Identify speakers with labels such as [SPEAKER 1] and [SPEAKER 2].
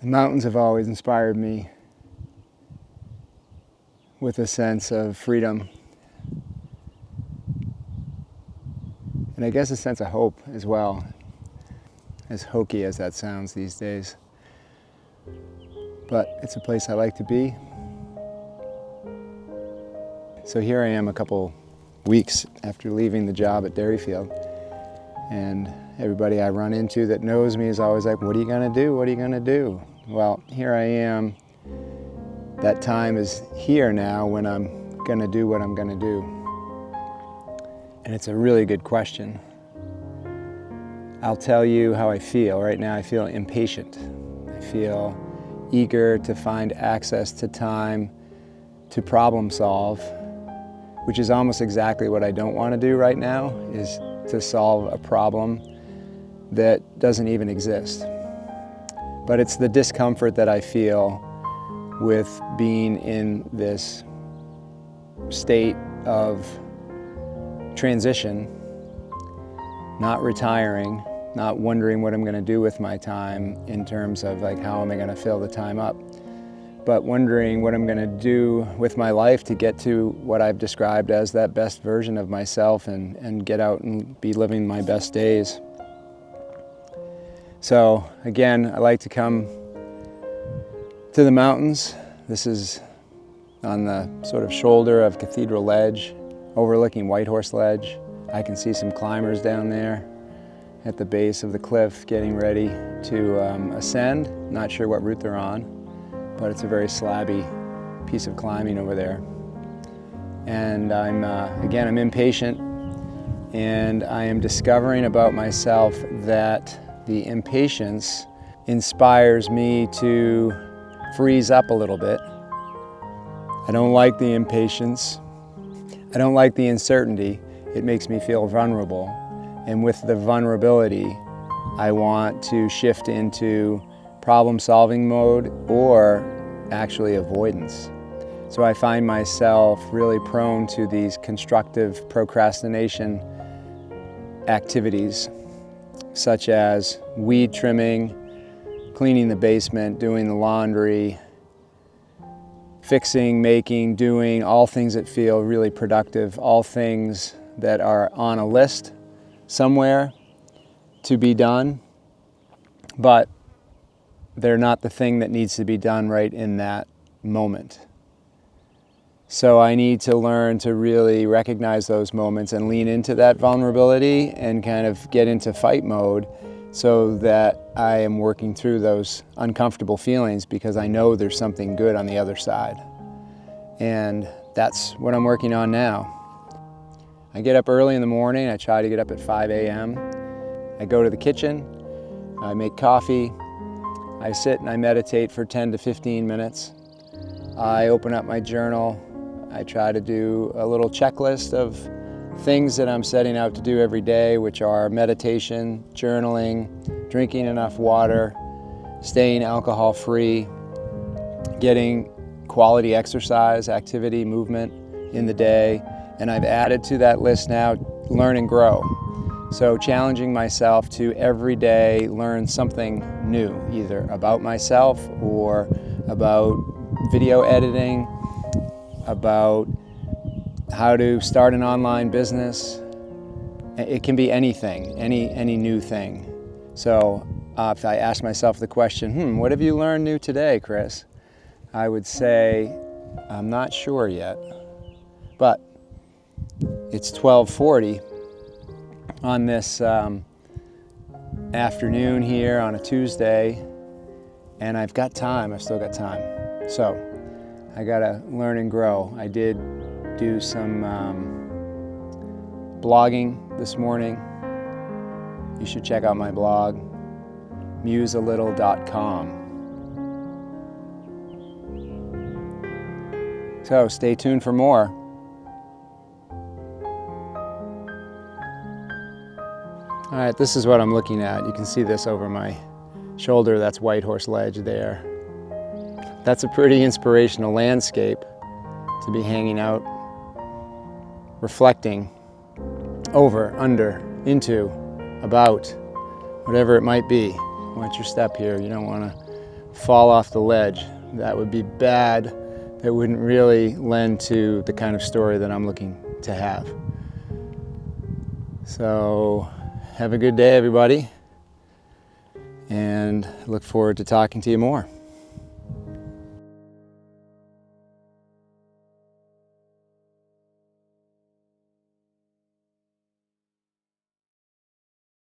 [SPEAKER 1] The mountains have always inspired me with a sense of freedom, and I guess a sense of hope as well, as hokey as that sounds these days. But it's a place I like to be. So here I am a couple weeks after leaving the job at Dairyfield, and everybody I run into that knows me is always like, what are you gonna do? What are you gonna do? Well, here I am. That time is here now when I'm gonna do what I'm gonna do. And it's a really good question. I'll tell you how I feel. Right now I feel impatient. I feel eager to find access to time to problem solve, which is almost exactly what I don't want to do right now, is to solve a problem that doesn't even exist. But it's the discomfort that I feel with being in this state of transition, not retiring, not wondering what I'm going to do with my time in terms of like how am I going to fill the time up, but wondering what I'm going to do with my life to get to what I've described as that best version of myself and get out and be living my best days. So again, I like to come to the mountains. This is on the sort of shoulder of Cathedral Ledge, overlooking Whitehorse Ledge. I can see some climbers down there at the base of the cliff getting ready to ascend. Not sure what route they're on, but it's a very slabby piece of climbing over there. And I'm impatient, and I am discovering about myself that the impatience inspires me to freeze up a little bit. I don't like the impatience. I don't like the uncertainty. It makes me feel vulnerable. And with the vulnerability, I want to shift into problem-solving mode or actually avoidance. So I find myself really prone to these constructive procrastination activities, such as weed trimming, cleaning the basement, doing the laundry, fixing, making, doing, all things that feel really productive, all things that are on a list somewhere to be done, but they're not the thing that needs to be done right in that moment. So I need to learn to really recognize those moments and lean into that vulnerability and kind of get into fight mode so that I am working through those uncomfortable feelings because I know there's something good on the other side. And that's what I'm working on now. I get up early in the morning. I try to get up at 5 a.m. I go to the kitchen, I make coffee, I sit and I meditate for 10 to 15 minutes. I open up my journal. I try to do a little checklist of things that I'm setting out to do every day, which are meditation, journaling, drinking enough water, staying alcohol-free, getting quality exercise, activity, movement in the day. And I've added to that list now, learn and grow. So challenging myself to every day learn something new, either about myself or about video editing, about how to start an online business. It can be anything, any new thing. So if I ask myself the question, what have you learned new today, Chris? I would say, I'm not sure yet, but it's 12:40 on this afternoon here on a Tuesday, and I've got time, I've still got time. So I gotta learn and grow. I did do some blogging this morning. You should check out my blog, musealittle.com. So stay tuned for more. All right, this is what I'm looking at. You can see this over my shoulder. That's Whitehorse Ledge there. That's a pretty inspirational landscape to be hanging out, reflecting over, under, into, about, whatever it might be. Watch your step here. You don't want to fall off the ledge. That would be bad. That wouldn't really lend to the kind of story that I'm looking to have. So have a good day, everybody, and look forward to talking to you more.